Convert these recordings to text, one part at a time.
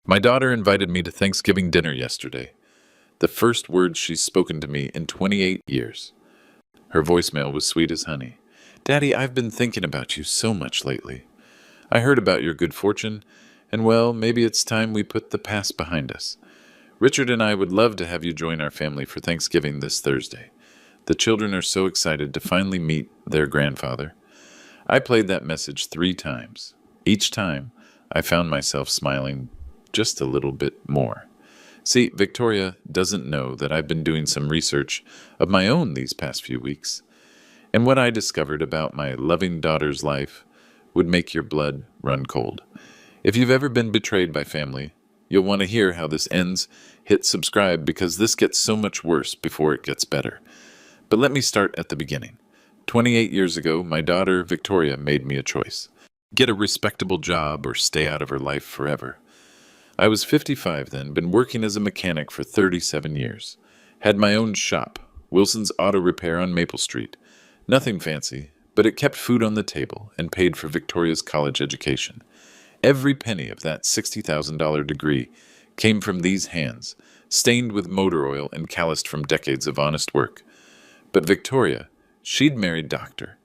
My daughter invited me to Thanksgiving dinner yesterday. The first words she's spoken to me in 28 years. Her voicemail was sweet as honey. Daddy, I've been thinking about you so much lately. I heard about your good fortune, and well, maybe it's time we put the past behind us. Richard and I would love to have you join our family for Thanksgiving this Thursday. The children are so excited to finally meet their grandfather. I played that message 3 times. Each time, I found myself smiling just a little bit more. See, Victoria doesn't know that I've been doing some research of my own these past few weeks, and what I discovered about my loving daughter's life would make your blood run cold. If you've ever been betrayed by family, you'll want to hear how this ends. Hit subscribe because this gets so much worse before it gets better. But let me start at the beginning. 28 years ago, my daughter Victoria made me a choice. Get a respectable job or stay out of her life forever. I was 55 then, been working as a mechanic for 37 years. Had my own shop, Wilson's Auto Repair on Maple Street. Nothing fancy, but it kept food on the table and paid for Victoria's college education. Every penny of that $60,000 degree came from these hands, stained with motor oil and calloused from decades of honest work. But Victoria, she'd married Dr.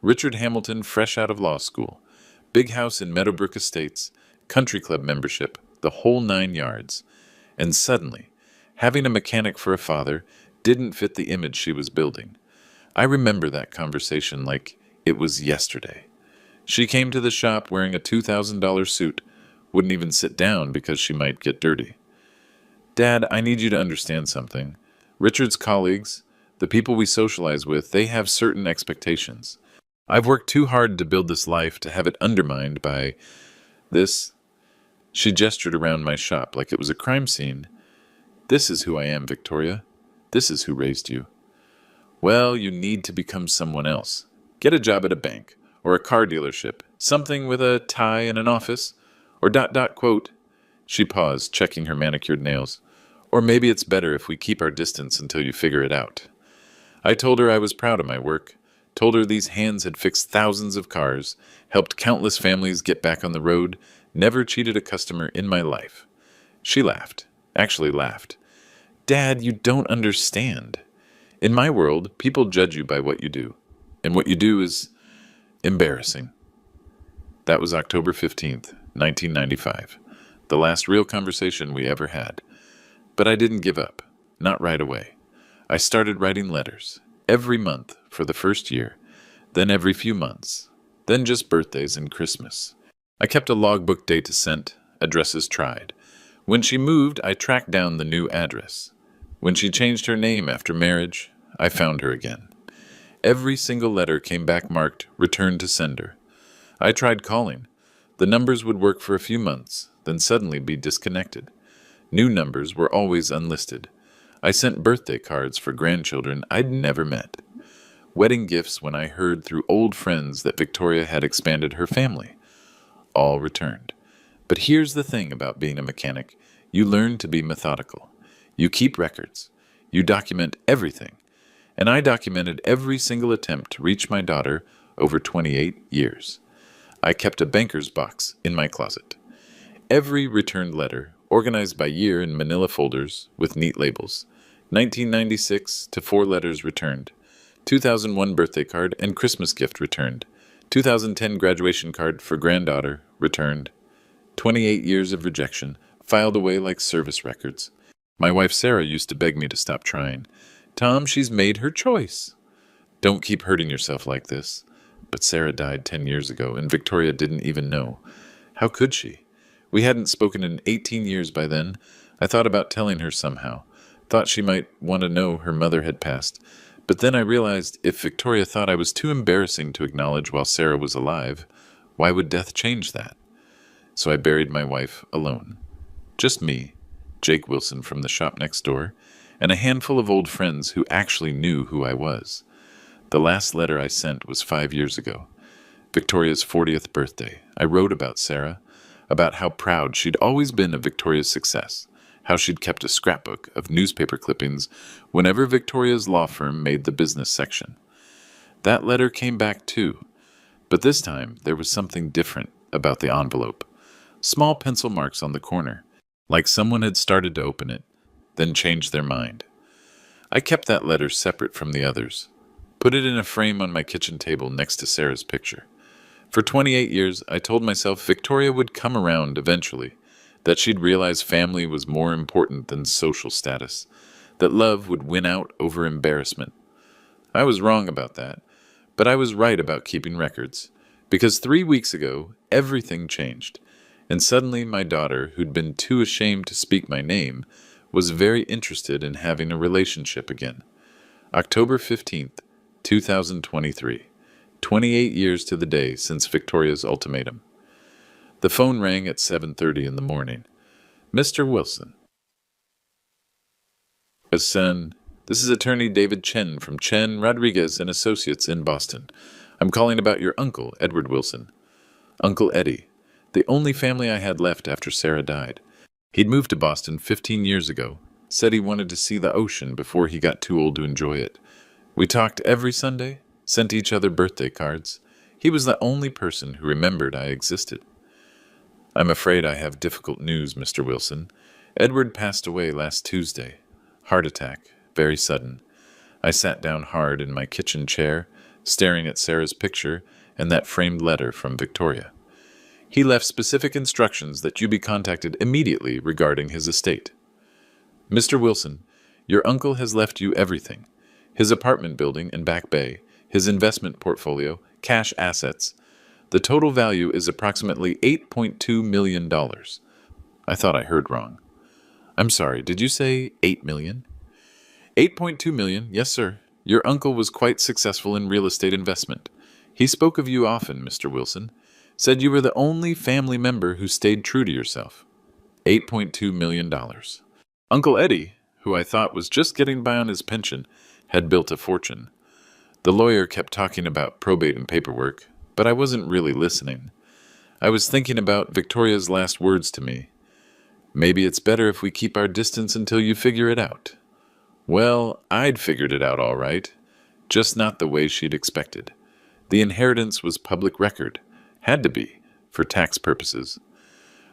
Richard Hamilton fresh out of law school. Big house in Meadowbrook Estates, country club membership, the whole 9 yards. And suddenly, having a mechanic for a father didn't fit the image she was building. I remember that conversation like it was yesterday. She came to the shop wearing a $2,000 suit, wouldn't even sit down because she might get dirty. Dad, I need you to understand something. Richard's colleagues, the people we socialize with, they have certain expectations. I've worked too hard to build this life to have it undermined by this. She gestured around my shop like it was a crime scene. This is who I am, Victoria. This is who raised you. Well, you need to become someone else. Get a job at a bank or a car dealership, something with a tie and an office, or ... quote. She paused, checking her manicured nails. Or maybe it's better if we keep our distance until you figure it out. I told her I was proud of my work, told her these hands had fixed thousands of cars, helped countless families get back on the road, never cheated a customer in my life. She laughed, actually laughed. Dad, you don't understand. In my world, people judge you by what you do, and what you do is embarrassing. That was October 15th, 1995, the last real conversation we ever had. But I didn't give up, not right away. I started writing letters, every month for the first year, then every few months, then just birthdays and Christmas. I kept a logbook date sent, addresses tried. When she moved, I tracked down the new address. When she changed her name after marriage, I found her again. Every single letter came back marked, returned to sender. I tried calling. The numbers would work for a few months, then suddenly be disconnected. New numbers were always unlisted. I sent birthday cards for grandchildren I'd never met. Wedding gifts when I heard through old friends that Victoria had expanded her family. All returned. But here's the thing about being a mechanic. You learn to be methodical. You keep records. You document everything. And I documented every single attempt to reach my daughter over 28 years. I kept a banker's box in my closet. Every returned letter, organized by year in manila folders with neat labels. 1996 to 4 letters returned. 2001 birthday card and Christmas gift returned. 2010 graduation card for granddaughter returned. 28 years of rejection, filed away like service records. My wife Sarah used to beg me to stop trying. Tom, she's made her choice. Don't keep hurting yourself like this. But Sarah died 10 years ago, and Victoria didn't even know. How could she? We hadn't spoken in 18 years by then. I thought about telling her somehow. Thought she might want to know her mother had passed. But then I realized if Victoria thought I was too embarrassing to acknowledge while Sarah was alive, why would death change that? So I buried my wife alone. Just me, Jake Wilson from the shop next door, and a handful of old friends who actually knew who I was. The last letter I sent was 5 years ago, Victoria's 40th birthday. I wrote about Sarah, about how proud she'd always been of Victoria's success, how she'd kept a scrapbook of newspaper clippings whenever Victoria's law firm made the business section. That letter came back too, but this time there was something different about the envelope. Small pencil marks on the corner. like someone had started to open it, then changed their mind. I kept that letter separate from the others, put it in a frame on my kitchen table next to Sarah's picture. For 28 years, I told myself Victoria would come around eventually, that she'd realize family was more important than social status, that love would win out over embarrassment. I was wrong about that, but I was right about keeping records, because 3 weeks ago, everything changed, and suddenly my daughter, who'd been too ashamed to speak my name, was very interested in having a relationship again. October 15th, 2023. 28 years to the day since Victoria's ultimatum. The phone rang at 7:30 in the morning. Mr. Wilson. Son, this is attorney David Chen from Chen, Rodriguez and Associates in Boston. I'm calling about your uncle, Edward Wilson. Uncle Eddie, the only family I had left after Sarah died. He'd moved to Boston 15 years ago, said he wanted to see the ocean before he got too old to enjoy it. We talked every Sunday, sent each other birthday cards. He was the only person who remembered I existed. I'm afraid I have difficult news, Mr. Wilson. Edward passed away last Tuesday. Heart attack, very sudden. I sat down hard in my kitchen chair, staring at Sarah's picture and that framed letter from Victoria. He left specific instructions that you be contacted immediately regarding his estate. Mr. Wilson, your uncle has left you everything. His apartment building in Back Bay, his investment portfolio, cash assets. The total value is approximately $8.2 million. I thought I heard wrong. I'm sorry, did you say 8 million? 8.2 million, yes, sir. Your uncle was quite successful in real estate investment. He spoke of you often, Mr. Wilson. Said you were the only family member who stayed true to yourself. $8.2 million. Uncle Eddie, who I thought was just getting by on his pension, had built a fortune. The lawyer kept talking about probate and paperwork, but I wasn't really listening. I was thinking about Victoria's last words to me. Maybe it's better if we keep our distance until you figure it out. Well, I'd figured it out all right, just not the way she'd expected. The inheritance was public record. Had to be, for tax purposes.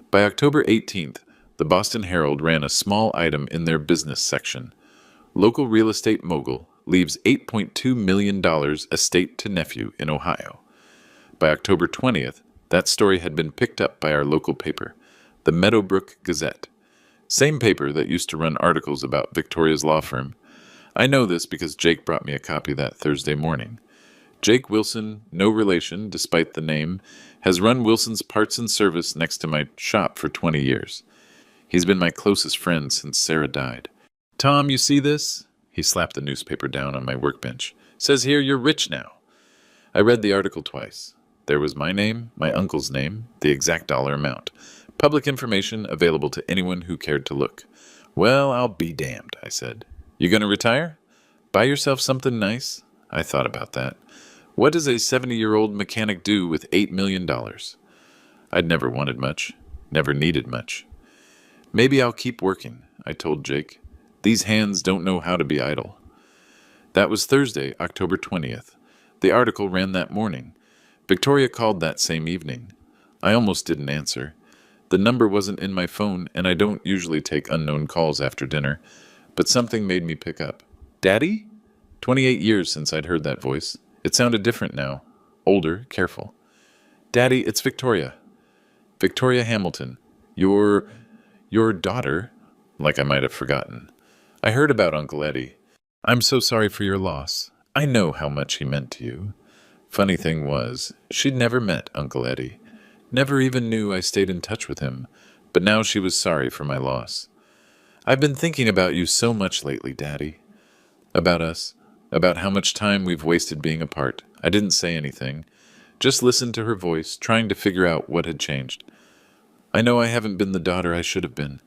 By October 18th, the Boston Herald ran a small item in their business section. Local real estate mogul leaves $8.2 million estate to nephew in Ohio. By October 20th, that story had been picked up by our local paper, the Meadowbrook Gazette. Same paper that used to run articles about Victoria's law firm. I know this because Jake brought me a copy that Thursday morning. Jake Wilson, no relation, despite the name, has run Wilson's Parts and Service next to my shop for 20 years. He's been my closest friend since Sarah died. Tom, you see this? He slapped the newspaper down on my workbench. Says here you're rich now. I read the article twice. There was my name, my uncle's name, the exact dollar amount. Public information available to anyone who cared to look. Well, I'll be damned, I said. You gonna retire? Buy yourself something nice? I thought about that. What does a 70-year-old mechanic do with $8 million? I'd never wanted much, never needed much. Maybe I'll keep working, I told Jake. These hands don't know how to be idle. That was Thursday, October 20th. The article ran that morning. Victoria called that same evening. I almost didn't answer. The number wasn't in my phone, and I don't usually take unknown calls after dinner, but something made me pick up. Daddy? 28 years since I'd heard that voice. It sounded different now. Older, careful. Daddy, it's Victoria. Victoria Hamilton. Your daughter? Like I might have forgotten. I heard about Uncle Eddie. I'm so sorry for your loss. I know how much he meant to you. Funny thing was, she'd never met Uncle Eddie. Never even knew I stayed in touch with him, but now she was sorry for my loss. I've been thinking about you so much lately, Daddy. About us. About how much time we've wasted being apart. I didn't say anything. Just listened to her voice, trying to figure out what had changed. I know I haven't been the daughter I should have been.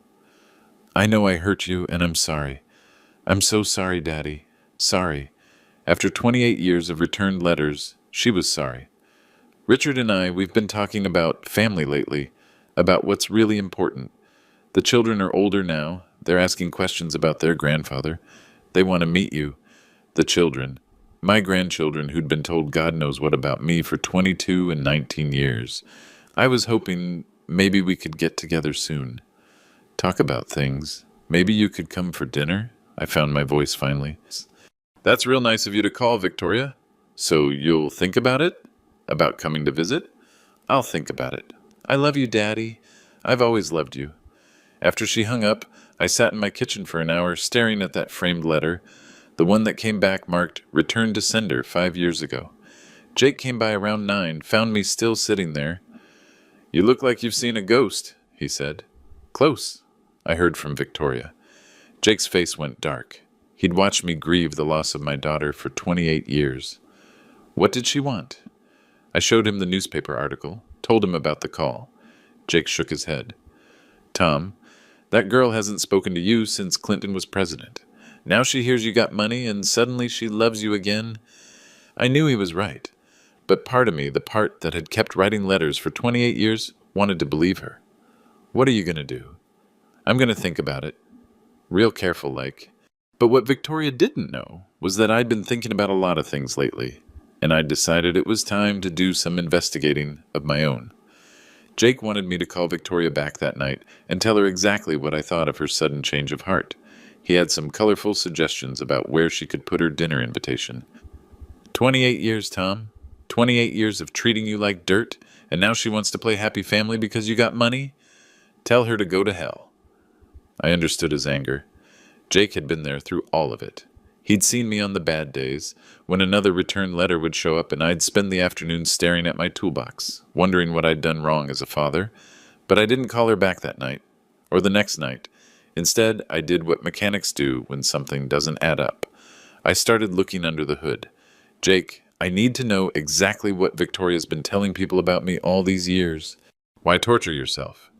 I know I hurt you, and I'm sorry. I'm so sorry, Daddy. Sorry. After 28 years of returned letters, she was sorry. Richard and I, we've been talking about family lately, about what's really important. The children are older now. They're asking questions about their grandfather. They want to meet you. The children. My grandchildren who'd been told God knows what about me for 22 and 19 years. I was hoping maybe we could get together soon. Talk about things. Maybe you could come for dinner? I found my voice finally. That's real nice of you to call, Victoria. So you'll think about it? About coming to visit? I'll think about it. I love you, Daddy. I've always loved you. After she hung up, I sat in my kitchen for an hour staring at that framed letter, the one that came back marked Return to Sender 5 years ago. Jake came by around 9, found me still sitting there. You look like you've seen a ghost, he said. Close, I heard from Victoria. Jake's face went dark. He'd watched me grieve the loss of my daughter for 28 years. What did she want? I showed him the newspaper article, told him about the call. Jake shook his head. Tom, that girl hasn't spoken to you since Clinton was president. Now she hears you got money and suddenly she loves you again. I knew he was right, but part of me, the part that had kept writing letters for 28 years, wanted to believe her. What are you going to do? I'm going to think about it. Real careful like. But what Victoria didn't know was that I'd been thinking about a lot of things lately, and I'd decided it was time to do some investigating of my own. Jake wanted me to call Victoria back that night and tell her exactly what I thought of her sudden change of heart. He had some colorful suggestions about where she could put her dinner invitation. 28 years, Tom. 28 years of treating you like dirt, and now she wants to play happy family because you got money? Tell her to go to hell. I understood his anger. Jake had been there through all of it. He'd seen me on the bad days, when another return letter would show up and I'd spend the afternoon staring at my toolbox, wondering what I'd done wrong as a father. But I didn't call her back that night, or the next night. Instead, I did what mechanics do when something doesn't add up. I started looking under the hood. Jake, I need to know exactly what Victoria's been telling people about me all these years. Why torture yourself?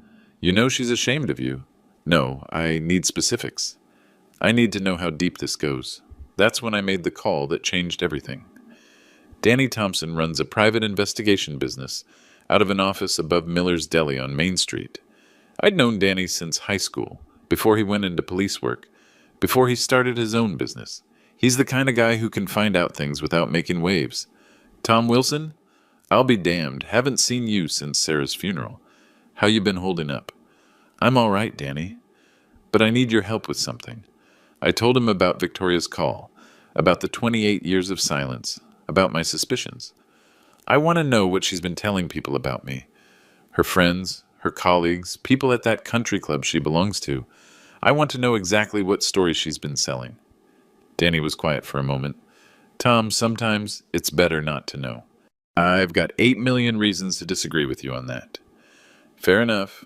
You know she's ashamed of you. No, I need specifics. I need to know how deep this goes. That's when I made the call that changed everything. Danny Thompson runs a private investigation business out of an office above Miller's Deli on Main Street. I'd known Danny since high school, before he went into police work, before he started his own business. He's the kind of guy who can find out things without making waves. Tom Wilson? I'll be damned. Haven't seen you since Sarah's funeral. How you been holding up? I'm all right, Danny. But I need your help with something. I told him about Victoria's call, about the 28 years of silence, about my suspicions. I want to know what she's been telling people about me. Her friends, her colleagues, people at that country club she belongs to. I want to know exactly what story she's been selling. Danny was quiet for a moment. Tom, sometimes it's better not to know. I've got 8 million reasons to disagree with you on that. Fair enough.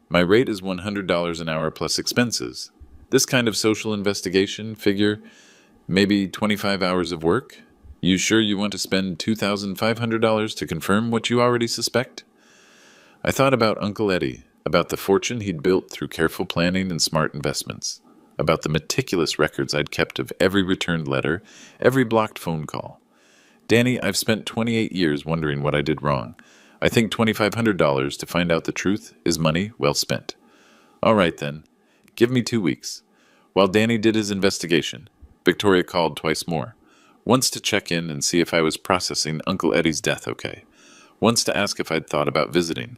My rate is $100 an hour plus expenses. This kind of social investigation figure, maybe 25 hours of work? You sure you want to spend $2,500 to confirm what you already suspect? I thought about Uncle Eddie, about the fortune he'd built through careful planning and smart investments, about the meticulous records I'd kept of every returned letter, every blocked phone call. Danny, I've spent 28 years wondering what I did wrong. I think $2,500 to find out the truth is money well spent. All right, then. Give me 2 weeks. While Danny did his investigation, Victoria called twice more. Once to check in and see if I was processing Uncle Eddie's death okay. Once to ask if I'd thought about visiting.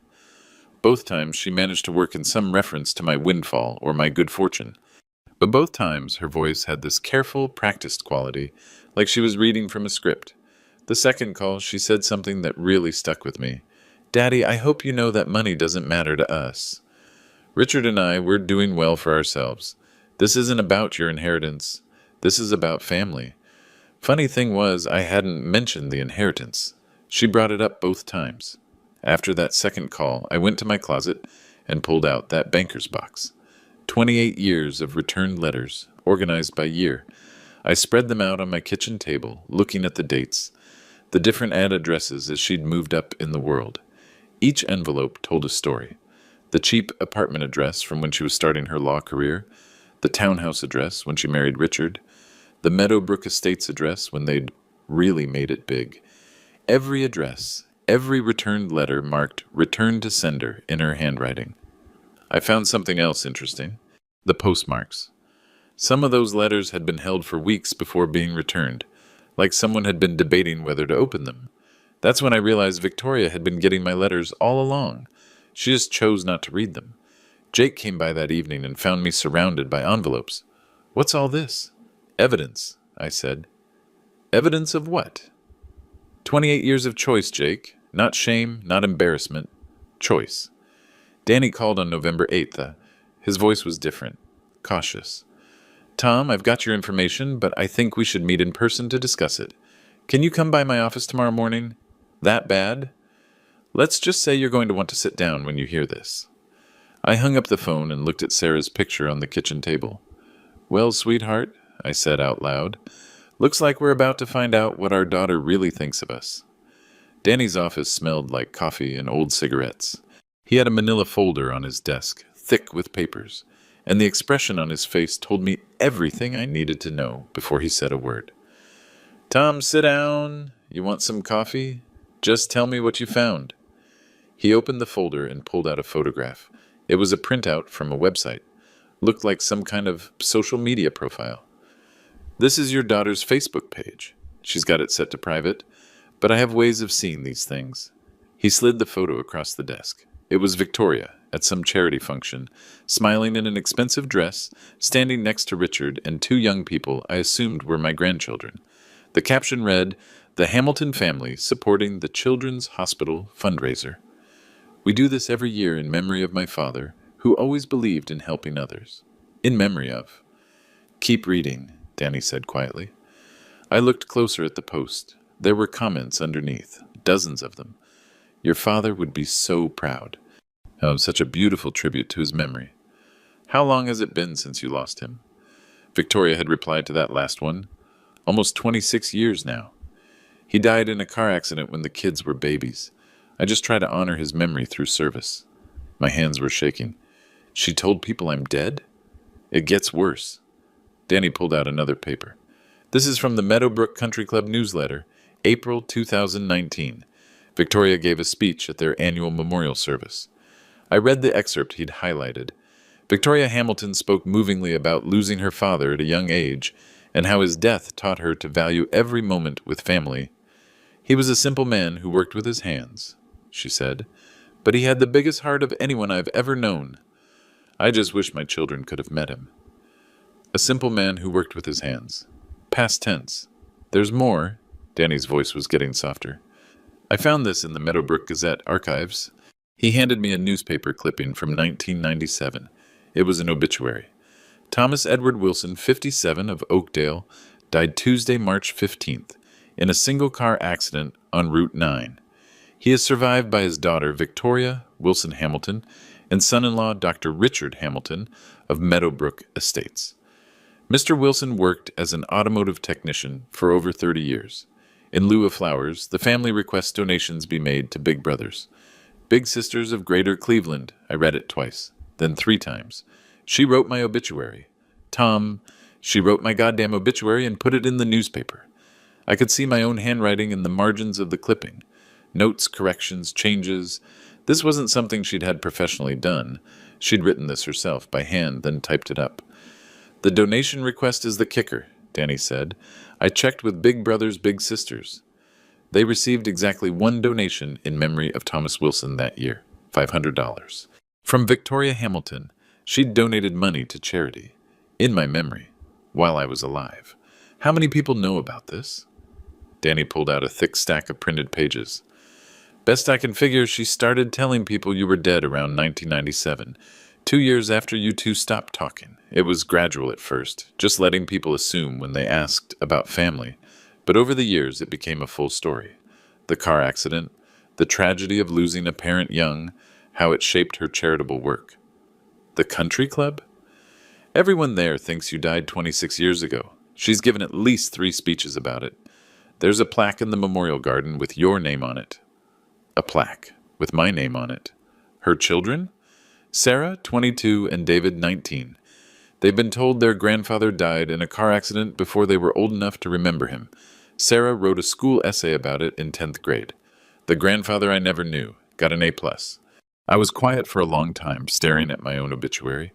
Both times she managed to work in some reference to my windfall or my good fortune. But both times her voice had this careful, practiced quality, like she was reading from a script. The second call, she said something that really stuck with me. Daddy, I hope you know that money doesn't matter to us. Richard and I, we're doing well for ourselves. This isn't about your inheritance. This is about family. Funny thing was, I hadn't mentioned the inheritance. She brought it up both times. After that second call, I went to my closet and pulled out that banker's box. 28 years of returned letters, organized by year. I spread them out on my kitchen table, looking at the dates, the different ad addresses as she'd moved up in the world. Each envelope told a story. The cheap apartment address from when she was starting her law career, the townhouse address when she married Richard, the Meadowbrook Estates address when they'd really made it big. Every address, every returned letter marked Return to Sender in her handwriting. I found something else interesting. The postmarks. Some of those letters had been held for weeks before being returned, like someone had been debating whether to open them. That's when I realized Victoria had been getting my letters all along. She just chose not to read them. Jake came by that evening and found me surrounded by envelopes. What's all this? Evidence, I said. Evidence of what? 28 years of choice, Jake. Not shame, not embarrassment. Choice. Danny called on November 8th. His voice was different, cautious. Tom, I've got your information, but I think we should meet in person to discuss it. Can you come by my office tomorrow morning? That bad? Let's just say you're going to want to sit down when you hear this. I hung up the phone and looked at Sarah's picture on the kitchen table. Well, sweetheart, I said out loud, looks like we're about to find out what our daughter really thinks of us. Danny's office smelled like coffee and old cigarettes. He had a manila folder on his desk, thick with papers, and the expression on his face told me everything I needed to know before he said a word. Tom, sit down. You want some coffee? Just tell me what you found. He opened the folder and pulled out a photograph. It was a printout from a website. Looked like some kind of social media profile. This is your daughter's Facebook page. She's got it set to private, but I have ways of seeing these things. He slid the photo across the desk. It was Victoria, at some charity function, smiling in an expensive dress, standing next to Richard and two young people I assumed were my grandchildren. The caption read, "The Hamilton family supporting the Children's Hospital fundraiser. We do this every year in memory of my father, who always believed in helping others. In memory of." Keep reading, Danny said quietly. I looked closer at the post. There were comments underneath, dozens of them. Your father would be so proud. Oh, such a beautiful tribute to his memory. How long has it been since you lost him? Victoria had replied to that last one. Almost 26 years now. He died in a car accident when the kids were babies. I just try to honor his memory through service. My hands were shaking. She told people I'm dead? It gets worse. Danny pulled out another paper. This is from the Meadowbrook Country Club newsletter, April 2019. Victoria gave a speech at their annual memorial service. I read the excerpt he'd highlighted. Victoria Hamilton spoke movingly about losing her father at a young age and how his death taught her to value every moment with family. He was a simple man who worked with his hands, she said, but he had the biggest heart of anyone I've ever known. I just wish my children could have met him. A simple man who worked with his hands. Past tense. There's more. Danny's voice was getting softer. I found this in the Meadowbrook Gazette archives. He handed me a newspaper clipping from 1997. It was an obituary. Thomas Edward Wilson, 57, of Oakdale, died Tuesday, March 15th, in a single-car accident on Route 9. He is survived by his daughter, Victoria Wilson Hamilton, and son-in-law, Dr. Richard Hamilton, of Meadowbrook Estates. Mr. Wilson worked as an automotive technician for over 30 years. In lieu of flowers, the family requests donations be made to Big Brothers. Big Sisters of Greater Cleveland. I read it twice, then 3 times. She wrote my obituary. Tom, she wrote my goddamn obituary and put it in the newspaper. I could see my own handwriting in the margins of the clipping. Notes, corrections, changes. This wasn't something she'd had professionally done. She'd written this herself by hand, then typed it up. The donation request is the kicker, Danny said. I checked with Big Brothers Big Sisters. They received exactly 1 donation in memory of Thomas Wilson that year, $500. From Victoria Hamilton, she'd donated money to charity, in my memory, while I was alive. How many people know about this? Danny pulled out a thick stack of printed pages. Best I can figure, she started telling people you were dead around 1997, 2 years after you two stopped talking. It was gradual at first, just letting people assume when they asked about family. But over the years, it became a full story. The car accident, the tragedy of losing a parent young, how it shaped her charitable work. The country club? Everyone there thinks you died 26 years ago. She's given at least 3 speeches about it. There's a plaque in the memorial garden with your name on it. A plaque with my name on it. Her children? Sarah, 22, and David, 19. They've been told their grandfather died in a car accident before they were old enough to remember him. Sarah wrote a school essay about it in 10th grade. The grandfather I never knew got an A+. I was quiet for a long time, staring at my own obituary.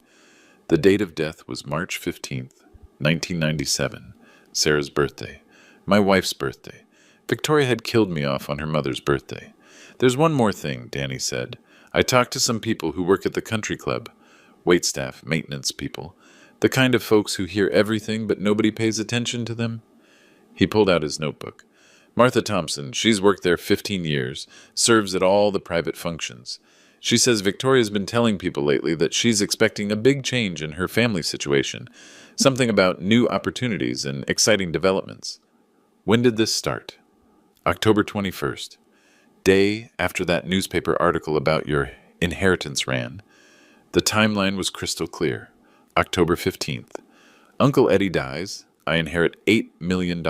The date of death was March 15th, 1997, Sarah's birthday, my wife's birthday. Victoria had killed me off on her mother's birthday. There's one more thing, Danny said. I talked to some people who work at the country club. Waitstaff, maintenance people. The kind of folks who hear everything but nobody pays attention to them. He pulled out his notebook. Martha Thompson, she's worked there 15 years, serves at all the private functions. She says Victoria's been telling people lately that she's expecting a big change in her family situation, something about new opportunities and exciting developments. When did this start? October 21st, day after that newspaper article about your inheritance ran. The timeline was crystal clear. October 15th. Uncle Eddie dies. I inherit $8 million.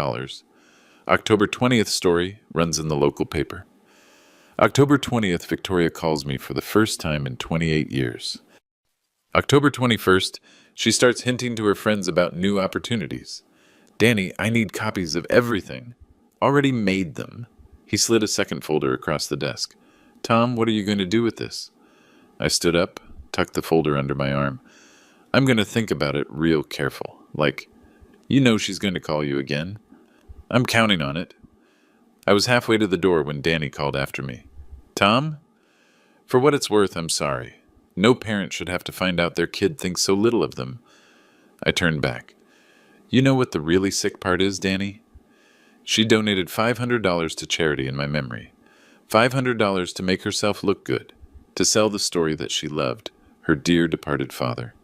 October 20th story runs in the local paper. October 20th, Victoria calls me for the first time in 28 years. October 21st, she starts hinting to her friends about new opportunities. Danny, I need copies of everything. Already made them. He slid a second folder across the desk. Tom, what are you going to do with this? I stood up, tucked the folder under my arm. I'm going to think about it real careful. Like, you know she's going to call you again. I'm counting on it. I was halfway to the door when Danny called after me. Tom? For what it's worth, I'm sorry. No parent should have to find out their kid thinks so little of them. I turned back. You know what the really sick part is, Danny? She donated $500 to charity in my memory. $500 to make herself look good, to sell the story that she loved, her dear departed father.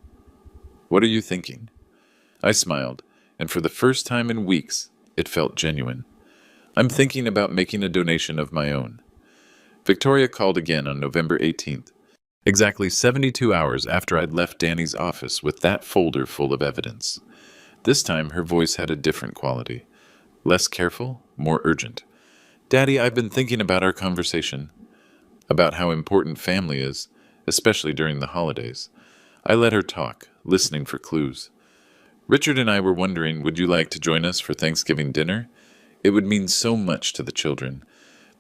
What are you thinking? I smiled, and for the first time in weeks, it felt genuine. I'm thinking about making a donation of my own. Victoria called again on November 18th, exactly 72 hours after I'd left Danny's office with that folder full of evidence. This time her voice had a different quality. Less careful, more urgent. Daddy, I've been thinking about our conversation, about how important family is, especially during the holidays. I let her talk, listening for clues. Richard and I were wondering, would you like to join us for Thanksgiving dinner? It would mean so much to the children.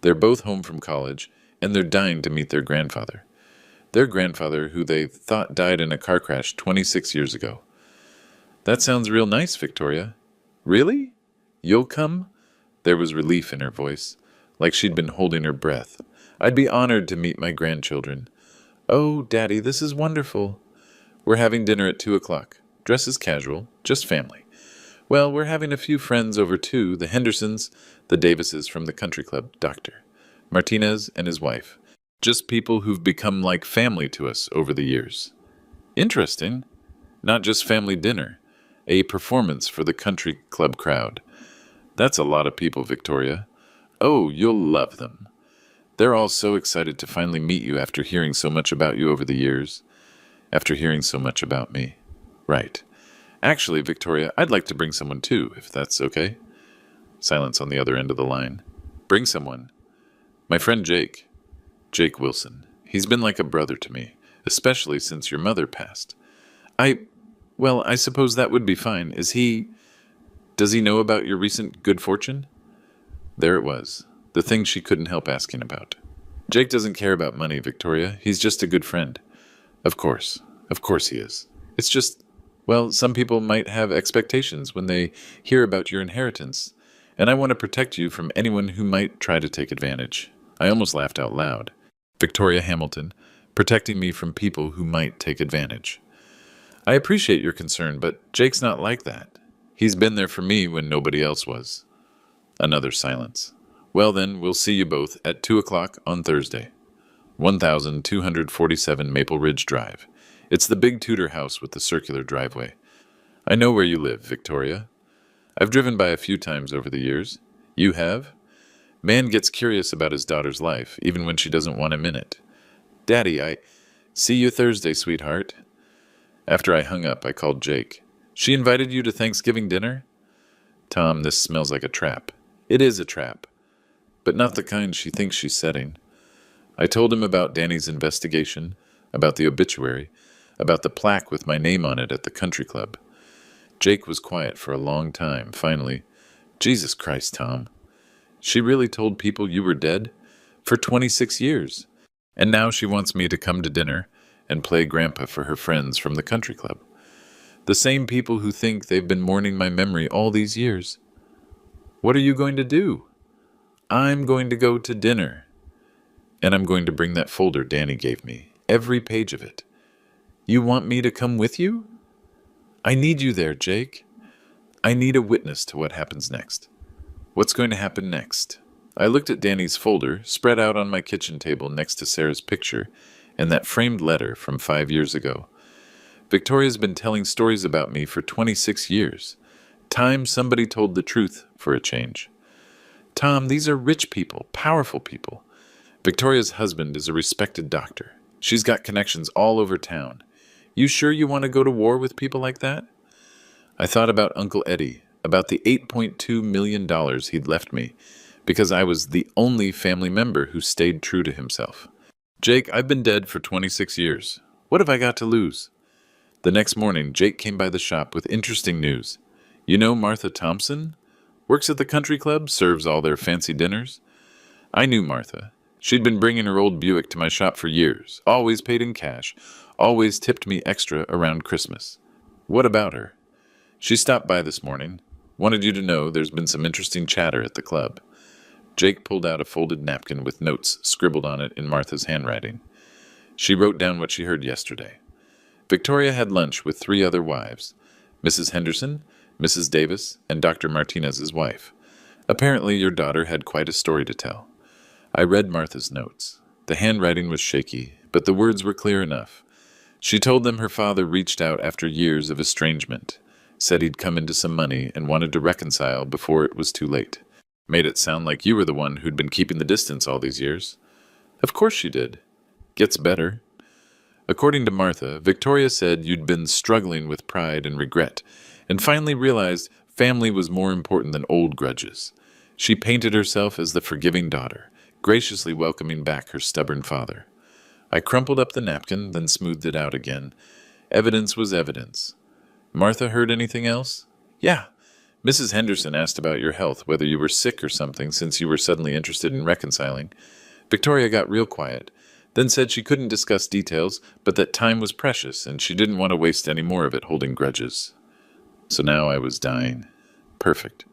They're both home from college, and they're dying to meet their grandfather. Their grandfather, who they thought died in a car crash 26 years ago. That sounds real nice, Victoria. Really? You'll come? There was relief in her voice, like she'd been holding her breath. I'd be honored to meet my grandchildren. Oh, Daddy, this is wonderful. We're having dinner at 2 o'clock. Dress is casual, just family. Well, we're having a few friends over too, the Hendersons, the Davises from the country club, Dr. Martinez and his wife. Just people who've become like family to us over the years. Interesting. Not just family dinner, a performance for the country club crowd. That's a lot of people, Victoria. Oh, you'll love them. They're all so excited to finally meet you after hearing so much about you over the years. After hearing so much about me. Right. Actually, Victoria, I'd like to bring someone too, if that's okay. Silence on the other end of the line. Bring someone. My friend Jake. Jake Wilson. He's been like a brother to me, especially since your mother passed. Well, I suppose that would be fine. Does he know about your recent good fortune? There it was, the thing she couldn't help asking about. Jake doesn't care about money, Victoria. He's just a good friend. Of course he is. It's just, well, some people might have expectations when they hear about your inheritance, and I want to protect you from anyone who might try to take advantage. I almost laughed out loud. Victoria Hamilton, protecting me from people who might take advantage. I appreciate your concern, but Jake's not like that. He's been there for me when nobody else was. Another silence. Well then, we'll see you both at 2 o'clock on Thursday. 1247 Maple Ridge Drive. It's the big Tudor house with the circular driveway. I know where you live, Victoria. I've driven by a few times over the years. You have? Man gets curious about his daughter's life, even when she doesn't want him in it. Daddy, I see you Thursday, sweetheart. After I hung up, I called Jake. She invited you to Thanksgiving dinner? Tom, this smells like a trap. It is a trap, but not the kind she thinks she's setting. I told him about Danny's investigation, about the obituary, about the plaque with my name on it at the country club. Jake was quiet for a long time. Finally, Jesus Christ, Tom. She really told people you were dead? For 26 years. And now she wants me to come to dinner and play grandpa for her friends from the country club. The same people who think they've been mourning my memory all these years. What are you going to do? I'm going to go to dinner. And I'm going to bring that folder Danny gave me, every page of it. You want me to come with you? I need you there, Jake. I need a witness to what happens next. What's going to happen next? I looked at Danny's folder, spread out on my kitchen table next to Sarah's picture, and that framed letter from 5 years ago. Victoria's been telling stories about me for 26 years. Time somebody told the truth for a change. Tom, these are rich people, powerful people. Victoria's husband is a respected doctor. She's got connections all over town. You sure you want to go to war with people like that? I thought about Uncle Eddie, about the $8.2 million he'd left me, because I was the only family member who stayed true to himself. Jake, I've been dead for 26 years. What have I got to lose? The next morning, Jake came by the shop with interesting news. You know Martha Thompson? Works at the country club, serves all their fancy dinners. I knew Martha. She'd been bringing her old Buick to my shop for years, always paid in cash, always tipped me extra around Christmas. What about her? She stopped by this morning. Wanted you to know there's been some interesting chatter at the club. Jake pulled out a folded napkin with notes scribbled on it in Martha's handwriting. She wrote down what she heard yesterday. Victoria had lunch with 3 other wives, Mrs. Henderson, Mrs. Davis, and Dr. Martinez's wife. Apparently your daughter had quite a story to tell. I read Martha's notes. The handwriting was shaky, but the words were clear enough. She told them her father reached out after years of estrangement, said he'd come into some money and wanted to reconcile before it was too late. Made it sound like you were the one who'd been keeping the distance all these years. Of course she did. Gets better. According to Martha, Victoria said you'd been struggling with pride and regret, and finally realized family was more important than old grudges. She painted herself as the forgiving daughter, graciously welcoming back her stubborn father. I crumpled up the napkin, then smoothed it out again. Evidence was evidence. Martha heard anything else? Yeah. Mrs. Henderson asked about your health, whether you were sick or something since you were suddenly interested in reconciling. Victoria got real quiet, then said she couldn't discuss details, but that time was precious and she didn't want to waste any more of it holding grudges. So now I was dying. Perfect.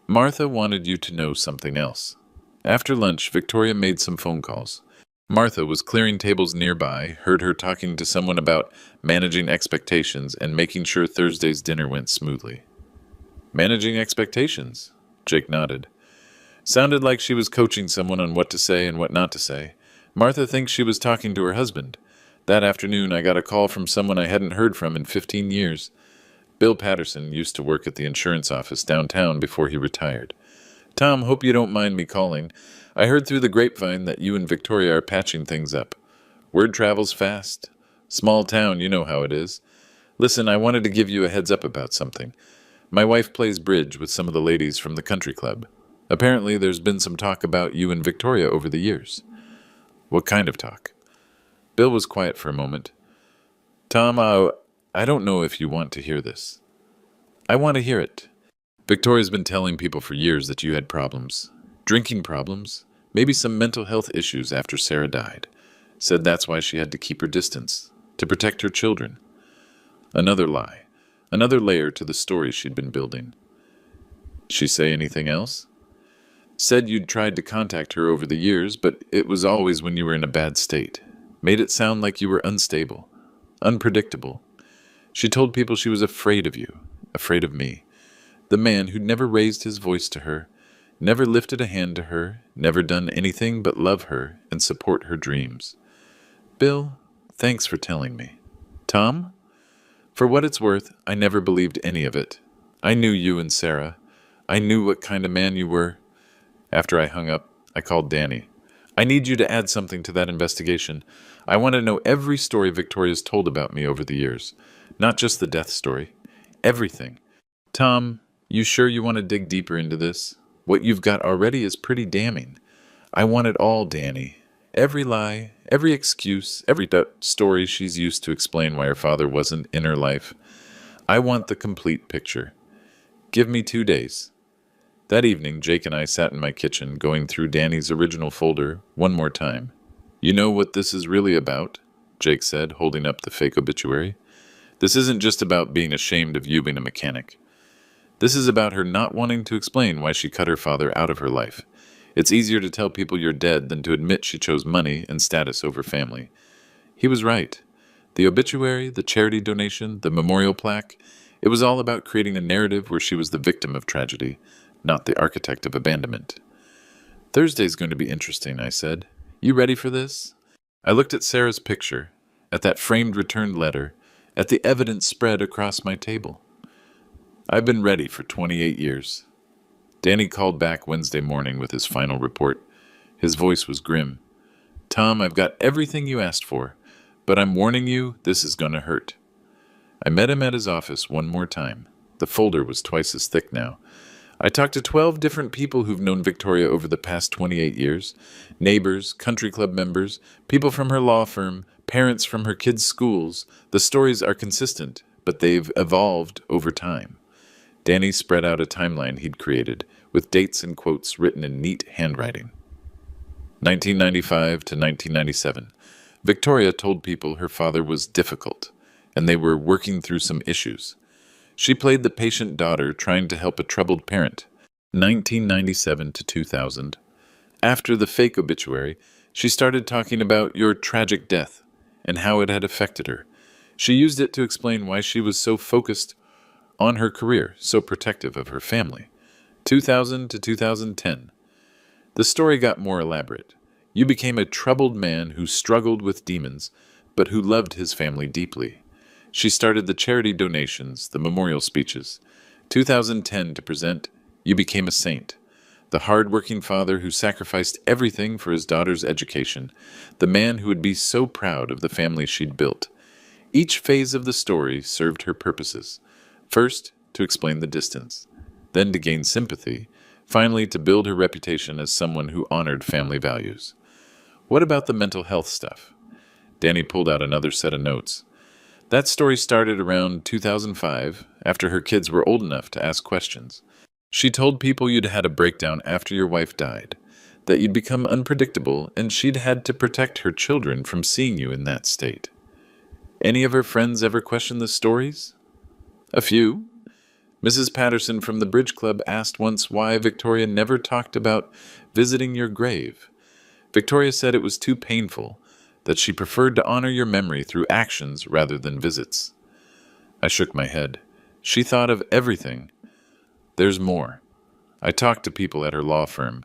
Martha wanted you to know something else. After lunch, Victoria made some phone calls. Martha was clearing tables nearby, heard her talking to someone about managing expectations and making sure Thursday's dinner went smoothly. Managing expectations? Jake nodded. Sounded like she was coaching someone on what to say and what not to say. Martha thinks she was talking to her husband. That afternoon, I got a call from someone I hadn't heard from in 15 years. Bill Patterson used to work at the insurance office downtown before he retired. Tom, hope you don't mind me calling. I heard through the grapevine that you and Victoria are patching things up. Word travels fast. Small town, you know how it is. Listen, I wanted to give you a heads up about something. My wife plays bridge with some of the ladies from the country club. Apparently there's been some talk about you and Victoria over the years. What kind of talk? Bill was quiet for a moment. Tom, I don't know if you want to hear this. I want to hear it. Victoria's been telling people for years that you had problems. Drinking problems. Maybe some mental health issues after Sarah died. Said that's why she had to keep her distance. To protect her children. Another lie. Another layer to the story she'd been building. She say anything else? Said you'd tried to contact her over the years, but it was always when you were in a bad state. Made it sound like you were unstable. Unpredictable. She told people she was afraid of you. Afraid of me. The man who'd never raised his voice to her, never lifted a hand to her, never done anything but love her and support her dreams. Bill, thanks for telling me. Tom? For what it's worth, I never believed any of it. I knew you and Sarah. I knew what kind of man you were. After I hung up, I called Danny. I need you to add something to that investigation. I want to know every story Victoria's told about me over the years. Not just the death story. Everything. Tom, you sure you want to dig deeper into this? What you've got already is pretty damning. I want it all, Danny. Every lie, every excuse, every story she's used to explain why her father wasn't in her life. I want the complete picture. Give me 2 days. That evening, Jake and I sat in my kitchen, going through Danny's original folder one more time. You know what this is really about? Jake said, holding up the fake obituary. This isn't just about being ashamed of you being a mechanic. This is about her not wanting to explain why she cut her father out of her life. It's easier to tell people you're dead than to admit she chose money and status over family. He was right. The obituary, the charity donation, the memorial plaque, it was all about creating a narrative where she was the victim of tragedy, not the architect of abandonment. Thursday's going to be interesting, I said. You ready for this? I looked at Sarah's picture, at that framed returned letter, at the evidence spread across my table. I've been ready for 28 years. Danny called back Wednesday morning with his final report. His voice was grim. Tom, I've got everything you asked for, but I'm warning you, this is going to hurt. I met him at his office one more time. The folder was twice as thick now. I talked to 12 different people who've known Victoria over the past 28 years. Neighbors, country club members, people from her law firm, parents from her kids' schools. The stories are consistent, but they've evolved over time. Danny spread out a timeline he'd created, with dates and quotes written in neat handwriting. 1995 to 1997. Victoria told people her father was difficult, and they were working through some issues. She played the patient daughter trying to help a troubled parent. 1997 to 2000. After the fake obituary, she started talking about your tragic death and how it had affected her. She used it to explain why she was so focused on her career, so protective of her family. 2000 to 2010. The story got more elaborate. You became a troubled man who struggled with demons, but who loved his family deeply. She started the charity donations, the memorial speeches. 2010 to present, you became a saint. The hard-working father who sacrificed everything for his daughter's education. The man who would be so proud of the family she'd built. Each phase of the story served her purposes. First, to explain the distance. Then to gain sympathy. Finally, to build her reputation as someone who honored family values. What about the mental health stuff? Danny pulled out another set of notes. That story started around 2005, after her kids were old enough to ask questions. She told people you'd had a breakdown after your wife died, that you'd become unpredictable, and she'd had to protect her children from seeing you in that state. Any of her friends ever questioned the stories? A few. Mrs. Patterson from the Bridge Club asked once why Victoria never talked about visiting your grave. Victoria said it was too painful, that she preferred to honor your memory through actions rather than visits. I shook my head. She thought of everything. There's more. I talked to people at her law firm.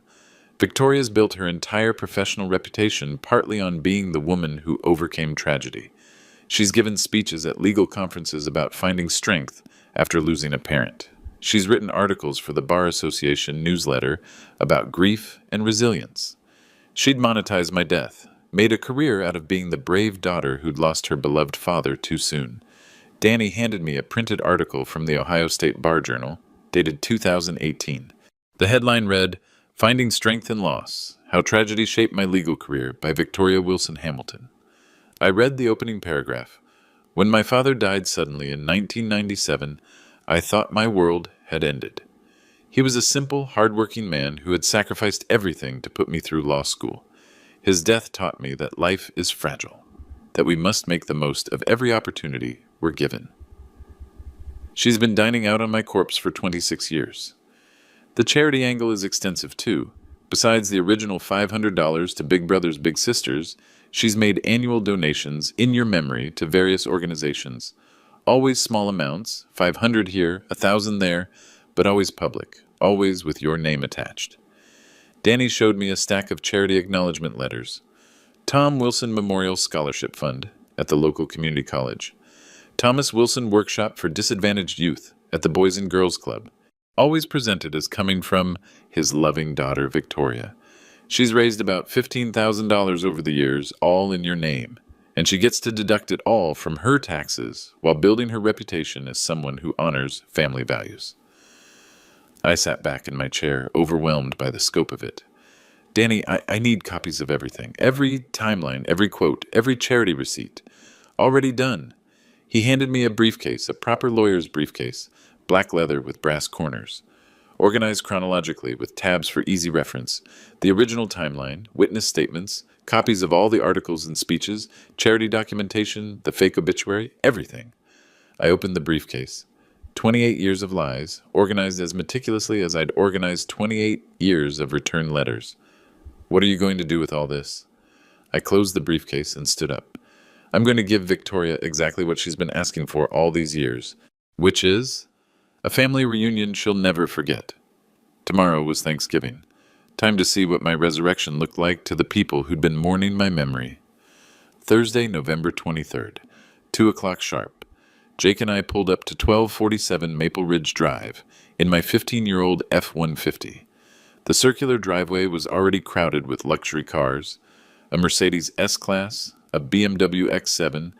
Victoria's built her entire professional reputation partly on being the woman who overcame tragedy. She's given speeches at legal conferences about finding strength after losing a parent. She's written articles for the Bar Association newsletter about grief and resilience. She'd monetized my death, made a career out of being the brave daughter who'd lost her beloved father too soon. Danny handed me a printed article from the Ohio State Bar Journal, dated 2018. The headline read, Finding Strength in Loss, How Tragedy Shaped My Legal Career by Victoria Wilson Hamilton. I read the opening paragraph. When my father died suddenly in 1997, I thought my world had ended. He was a simple, hard-working man who had sacrificed everything to put me through law school. His death taught me that life is fragile, that we must make the most of every opportunity we're given. She's been dining out on my corpse for 26 years. The charity angle is extensive too. Besides the original $500 to Big Brothers Big Sisters, she's made annual donations in your memory to various organizations. Always small amounts, $500 here, $1,000 there, but always public, always with your name attached. Danny showed me a stack of charity acknowledgement letters. Tom Wilson Memorial Scholarship Fund at the local community college. Thomas Wilson Workshop for Disadvantaged Youth at the Boys and Girls Club. Always presented as coming from his loving daughter, Victoria. She's raised about $15,000 over the years, all in your name, and she gets to deduct it all from her taxes while building her reputation as someone who honors family values. I sat back in my chair, overwhelmed by the scope of it. Danny, I need copies of everything. Every timeline, every quote, every charity receipt. Already done. He handed me a briefcase, a proper lawyer's briefcase, black leather with brass corners. Organized chronologically with tabs for easy reference. The original timeline, witness statements, copies of all the articles and speeches, charity documentation, the fake obituary, everything. I opened the briefcase. 28 years of lies, organized as meticulously as I'd organized 28 years of return letters. What are you going to do with all this? I closed the briefcase and stood up. I'm going to give Victoria exactly what she's been asking for all these years, which is a family reunion she'll never forget. Tomorrow was Thanksgiving. Time to see what my resurrection looked like to the people who'd been mourning my memory. Thursday, November 23rd, 2 o'clock sharp. Jake and I pulled up to 1247 Maple Ridge Drive in my 15-year-old F-150. The circular driveway was already crowded with luxury cars, a Mercedes S-Class, a BMW X7,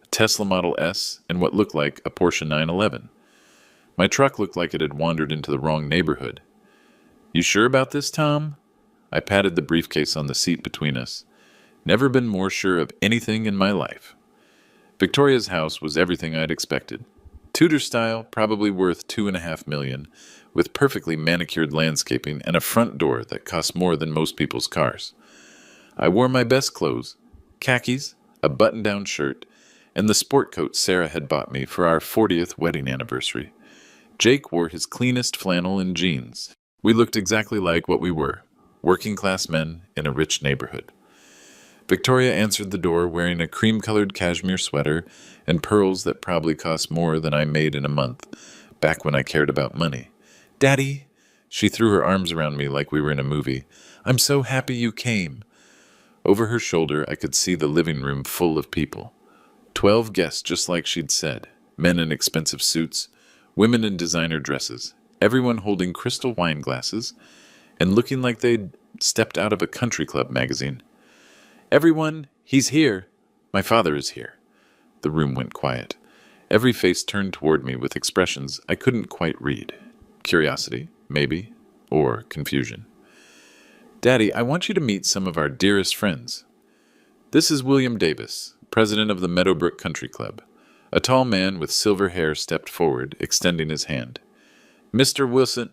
a Tesla Model S, and what looked like a Porsche 911. My truck looked like it had wandered into the wrong neighborhood. You sure about this, Tom? I patted the briefcase on the seat between us. Never been more sure of anything in my life. Victoria's house was everything I'd expected. Tudor style, probably worth $2.5 million, with perfectly manicured landscaping and a front door that cost more than most people's cars. I wore my best clothes, khakis, a button-down shirt, and the sport coat Sarah had bought me for our 40th wedding anniversary. Jake wore his cleanest flannel and jeans. We looked exactly like what we were, working-class men in a rich neighborhood. Victoria answered the door wearing a cream-colored cashmere sweater and pearls that probably cost more than I made in a month, back when I cared about money. "Daddy," she threw her arms around me like we were in a movie. "I'm so happy you came." Over her shoulder, I could see the living room full of people. 12 guests, just like she'd said. Men in expensive suits, women in designer dresses, everyone holding crystal wine glasses and looking like they'd stepped out of a country club magazine. "Everyone, he's here. My father is here." The room went quiet. Every face turned toward me with expressions I couldn't quite read. Curiosity, maybe, or confusion. "Daddy, I want you to meet some of our dearest friends. This is William Davis, president of the Meadowbrook Country Club." A tall man with silver hair stepped forward, extending his hand. "Mr. Wilson."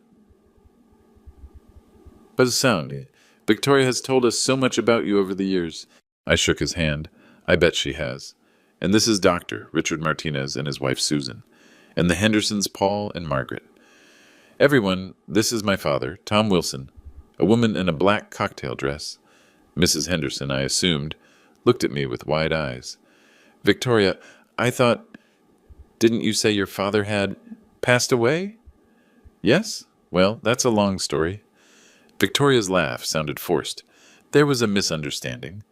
"Sound. Victoria has told us so much about you over the years." I shook his hand. "I bet she has. And this is Dr. Richard Martinez and his wife Susan. And the Hendersons, Paul and Margaret. Everyone, this is my father, Tom Wilson, a woman in a black cocktail dress." Mrs. Henderson, I assumed, looked at me with wide eyes. "Victoria, I thought, didn't you say your father had passed away?" "Yes? Well, that's a long story." Victoria's laugh sounded forced. There was a misunderstanding.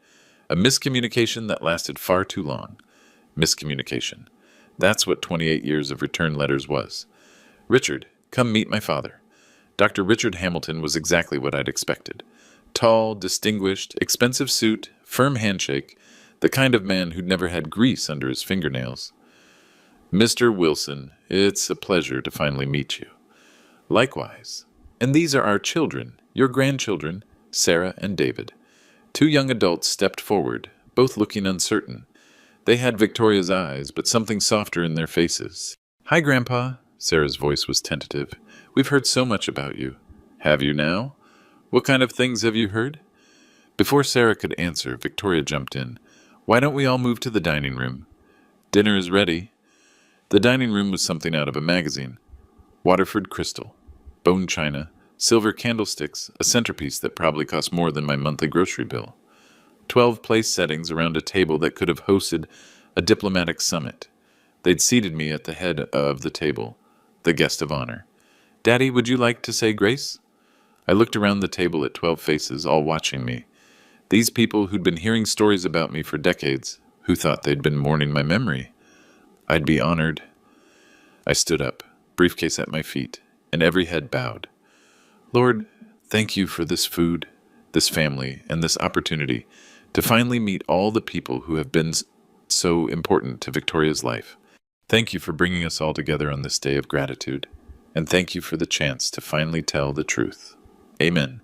A miscommunication that lasted far too long. Miscommunication. That's what 28 years of return letters was. "Richard, come meet my father." Dr. Richard Hamilton was exactly what I'd expected. Tall, distinguished, expensive suit, firm handshake, the kind of man who'd never had grease under his fingernails. "Mr. Wilson, it's a pleasure to finally meet you." "Likewise. And these are our children, your grandchildren, Sarah and David." Two young adults stepped forward, both looking uncertain. They had Victoria's eyes, but something softer in their faces. "Hi, Grandpa." Sarah's voice was tentative. "We've heard so much about you." "Have you now? What kind of things have you heard?" Before Sarah could answer, Victoria jumped in. "Why don't we all move to the dining room? Dinner is ready." The dining room was something out of a magazine. Waterford crystal, bone china, silver candlesticks, a centerpiece that probably cost more than my monthly grocery bill. 12 place settings around a table that could have hosted a diplomatic summit. They'd seated me at the head of the table, the guest of honor. "Daddy, would you like to say grace?" I looked around the table at 12 faces, all watching me. These people who'd been hearing stories about me for decades, who thought they'd been mourning my memory. I'd be honored. I stood up, briefcase at my feet, and every head bowed. "Lord, thank you for this food, this family, and this opportunity to finally meet all the people who have been so important to Victoria's life. Thank you for bringing us all together on this day of gratitude, and thank you for the chance to finally tell the truth. Amen."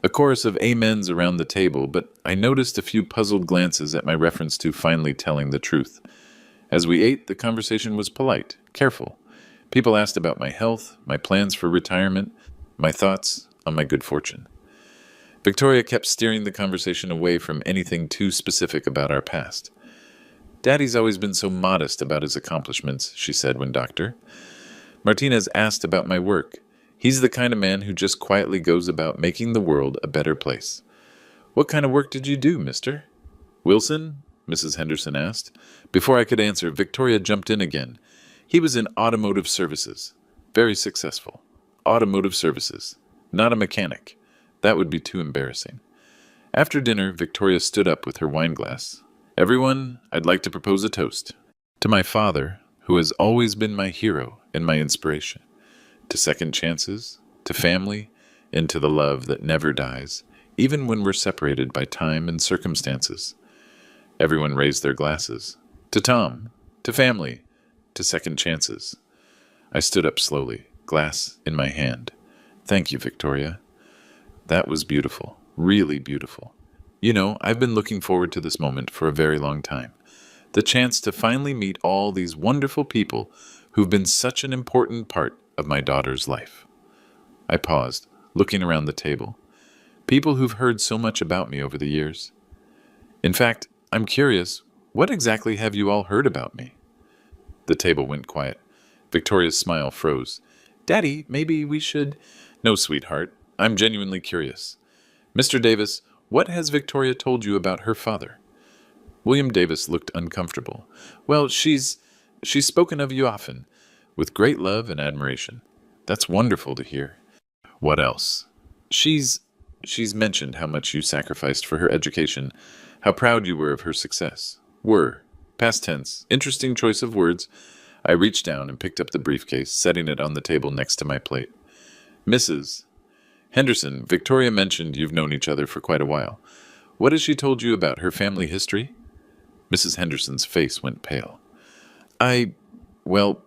A chorus of amens around the table, but I noticed a few puzzled glances at my reference to finally telling the truth. As we ate, the conversation was polite, careful. People asked about my health, my plans for retirement, my thoughts on my good fortune. Victoria kept steering the conversation away from anything too specific about our past. "Daddy's always been so modest about his accomplishments," she said when Dr. Martinez asked about my work. "He's the kind of man who just quietly goes about making the world a better place." "What kind of work did you do, mister?" "Wilson? Mrs. Henderson asked. Before I could answer, Victoria jumped in again. He was in automotive services. Very successful. Automotive services. Not a mechanic. That would be too embarrassing. After dinner, Victoria stood up with her wine glass. Everyone, I'd like to propose a toast. To my father, who has always been my hero and my inspiration. To second chances, to family, and to the love that never dies, even when we're separated by time and circumstances. Everyone raised their glasses. To Tom, to family, to second chances. I stood up slowly, glass in my hand. Thank you, Victoria. That was beautiful, really beautiful. You know, I've been looking forward to this moment for a very long time. The chance to finally meet all these wonderful people who've been such an important part of my daughter's life. I paused, looking around the table. People who've heard so much about me over the years. In fact, I'm curious, what exactly have you all heard about me? The table went quiet. Victoria's smile froze. Daddy, maybe we should... No, sweetheart, I'm genuinely curious. Mr. Davis, what has Victoria told you about her father? William Davis looked uncomfortable. Well, she's spoken of you often, with great love and admiration. That's wonderful to hear. What else? She's mentioned how much you sacrificed for her education, how proud you were of her success. Were. Past tense. Interesting choice of words. I reached down and picked up the briefcase, setting it on the table next to my plate. Mrs. Henderson, Victoria mentioned you've known each other for quite a while. What has she told you about her family history? Mrs. Henderson's face went pale. Well,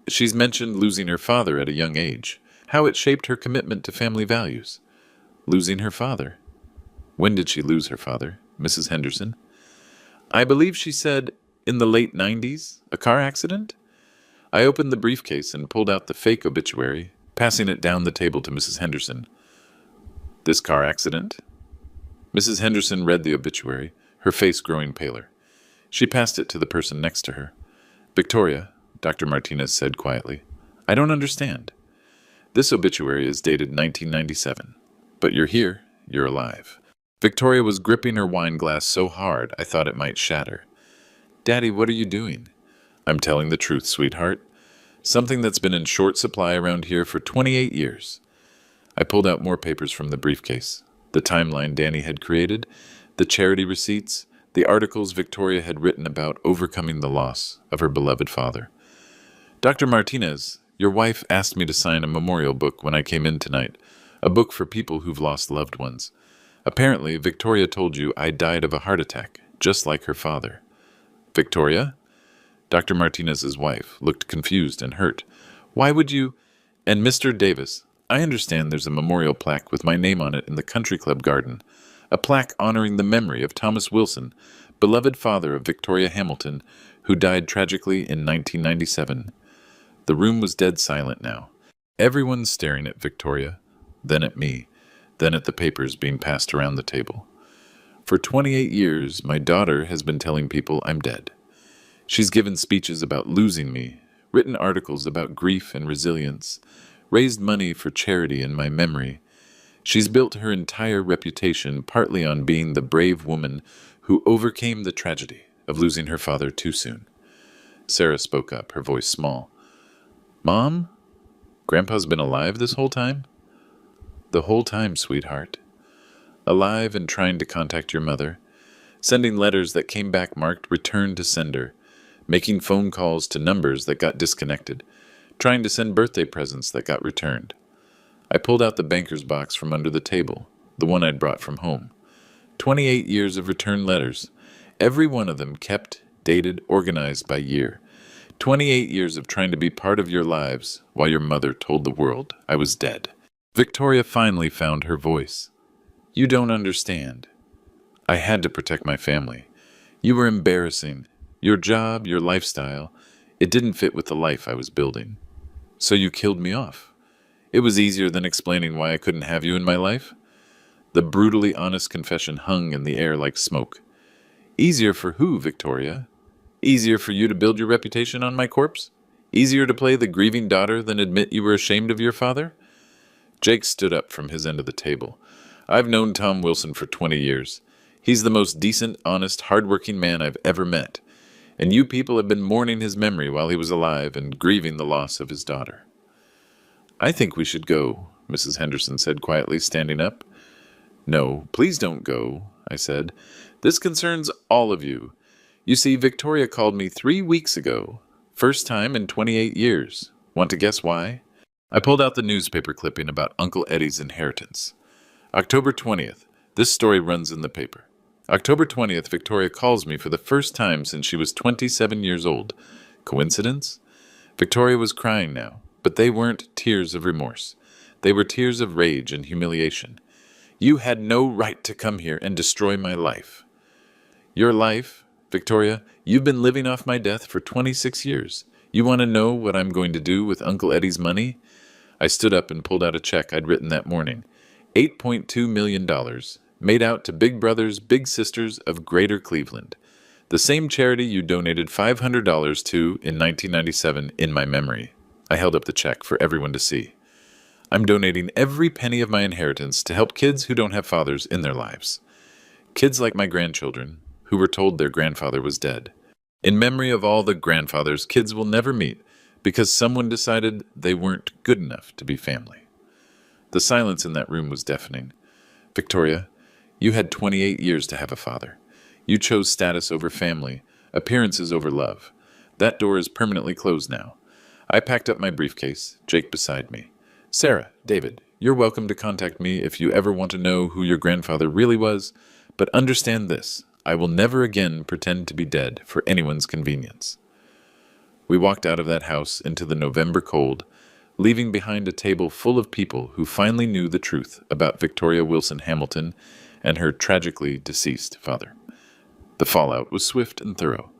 she's mentioned losing her father at a young age, how it shaped her commitment to family values. Losing her father. When did she lose her father, Mrs. Henderson? I believe she said in the late 90s, a car accident? I opened the briefcase and pulled out the fake obituary, passing it down the table to Mrs. Henderson. This car accident? Mrs. Henderson read the obituary, her face growing paler. She passed it to the person next to her. Victoria, Dr. Martinez said quietly, I don't understand. This obituary is dated 1997, but you're here, you're alive. Victoria was gripping her wine glass so hard I thought it might shatter. Daddy, what are you doing? I'm telling the truth, sweetheart. Something that's been in short supply around here for 28 years. I pulled out more papers from the briefcase. The timeline Danny had created, the charity receipts, the articles Victoria had written about overcoming the loss of her beloved father. Dr. Martinez, your wife asked me to sign a memorial book when I came in tonight, a book for people who've lost loved ones. Apparently, Victoria told you I died of a heart attack, just like her father. Victoria? Dr. Martinez's wife looked confused and hurt. Why would you... And Mr. Davis, I understand there's a memorial plaque with my name on it in the country club garden. A plaque honoring the memory of Thomas Wilson, beloved father of Victoria Hamilton, who died tragically in 1997. The room was dead silent now. Everyone staring at Victoria, then at me, then at the papers being passed around the table. For 28 years, my daughter has been telling people I'm dead. She's given speeches about losing me, written articles about grief and resilience, raised money for charity in my memory. She's built her entire reputation partly on being the brave woman who overcame the tragedy of losing her father too soon. Sarah spoke up, her voice small. Mom? Grandpa's been alive this whole time? The whole time, sweetheart. Alive and trying to contact your mother, sending letters that came back marked return to sender, making phone calls to numbers that got disconnected, trying to send birthday presents that got returned. I pulled out the banker's box from under the table, the one I'd brought from home. 28 years of returned letters, every one of them kept, dated, organized by year. 28 years of trying to be part of your lives while your mother told the world I was dead. Victoria finally found her voice. You don't understand. I had to protect my family. You were embarrassing. Your job, your lifestyle, it didn't fit with the life I was building. So you killed me off. It was easier than explaining why I couldn't have you in my life. The brutally honest confession hung in the air like smoke. Easier for who, Victoria? Easier for you to build your reputation on my corpse? Easier to play the grieving daughter than admit you were ashamed of your father? Jake stood up from his end of the table. I've known Tom Wilson for 20 years. He's the most decent, honest, hard-working man I've ever met, and you people have been mourning his memory while he was alive and grieving the loss of his daughter." "I think we should go," Mrs. Henderson said quietly, standing up. "No, please don't go," I said. "This concerns all of you. You see, Victoria called me 3 weeks ago. First time in 28 years. Want to guess why?" I pulled out the newspaper clipping about Uncle Eddie's inheritance. October 20th. This story runs in the paper. October 20th, Victoria calls me for the first time since she was 27 years old. Coincidence? Victoria was crying now, but they weren't tears of remorse. They were tears of rage and humiliation. "You had no right to come here and destroy my life." "Your life? Victoria, you've been living off my death for 26 years. You want to know what I'm going to do with Uncle Eddie's money?" I stood up and pulled out a check I'd written that morning. $8.2 million, made out to Big Brothers, Big Sisters of Greater Cleveland, the same charity you donated $500 to in 1997 in my memory. I held up the check for everyone to see. "I'm donating every penny of my inheritance to help kids who don't have fathers in their lives. Kids like my grandchildren, who were told their grandfather was dead. In memory of all the grandfathers kids will never meet because someone decided they weren't good enough to be family." The silence in that room was deafening. "Victoria, you had 28 years to have a father. You chose status over family, appearances over love. That door is permanently closed now." I packed up my briefcase, Jake beside me. "Sarah, David, you're welcome to contact me if you ever want to know who your grandfather really was, but understand this, I will never again pretend to be dead for anyone's convenience." We walked out of that house into the November cold, leaving behind a table full of people who finally knew the truth about Victoria Wilson Hamilton and her tragically deceased father. The fallout was swift and thorough.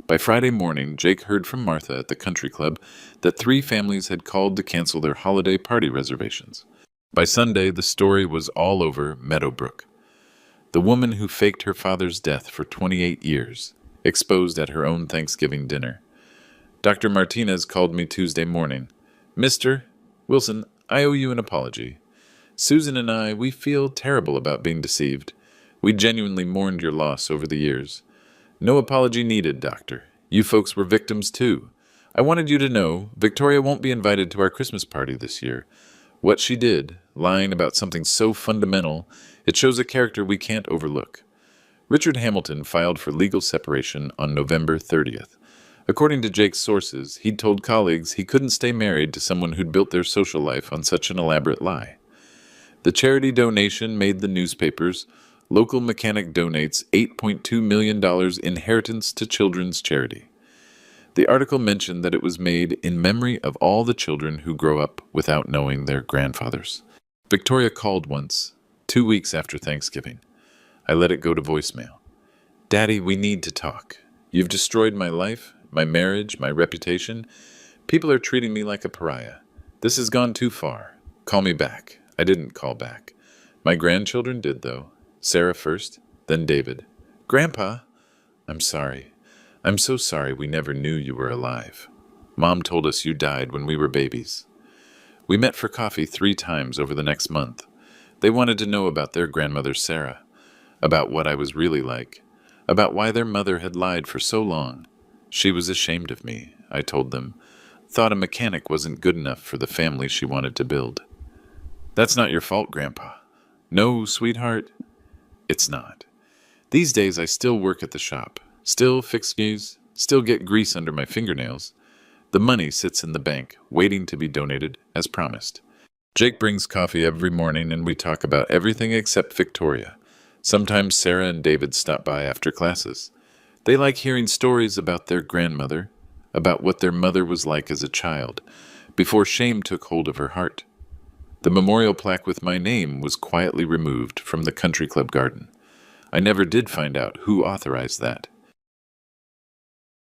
By Friday morning, Jake heard from Martha at the country club that 3 families had called to cancel their holiday party reservations. By Sunday, the story was all over Meadowbrook. The woman who faked her father's death for 28 years, exposed at her own Thanksgiving dinner. Dr. Martinez called me Tuesday morning. "Mr. Wilson, I owe you an apology. Susan and I, we feel terrible about being deceived. We genuinely mourned your loss over the years. No apology needed, Doctor. You folks were victims too. I wanted you to know Victoria won't be invited to our Christmas party this year. What she did, lying about something so fundamental, it shows a character we can't overlook." Richard Hamilton filed for legal separation on November 30th. According to Jake's sources, he'd told colleagues he couldn't stay married to someone who'd built their social life on such an elaborate lie. The charity donation made the newspapers. Local mechanic donates $8.2 million inheritance to children's charity. The article mentioned that it was made in memory of all the children who grow up without knowing their grandfathers. Victoria called once, 2 weeks after Thanksgiving. I let it go to voicemail. "Daddy, we need to talk. You've destroyed my life, my marriage, my reputation. People are treating me like a pariah. This has gone too far. Call me back." I didn't call back. My grandchildren did, though. Sarah first, then David. "Grandpa." "I'm sorry. I'm so sorry we never knew you were alive. Mom told us you died when we were babies." We met for coffee 3 times over the next month. They wanted to know about their grandmother Sarah, about what I was really like, about why their mother had lied for so long. She was ashamed of me, I told them. Thought a mechanic wasn't good enough for the family she wanted to build. "That's not your fault, Grandpa." "No, sweetheart, it's not. These days I still work at the shop, still fix skis, still get grease under my fingernails. The money sits in the bank, waiting to be donated, as promised." Jake brings coffee every morning and we talk about everything except Victoria. Sometimes Sarah and David stop by after classes. They like hearing stories about their grandmother, about what their mother was like as a child, before shame took hold of her heart. The memorial plaque with my name was quietly removed from the country club garden. I never did find out who authorized that.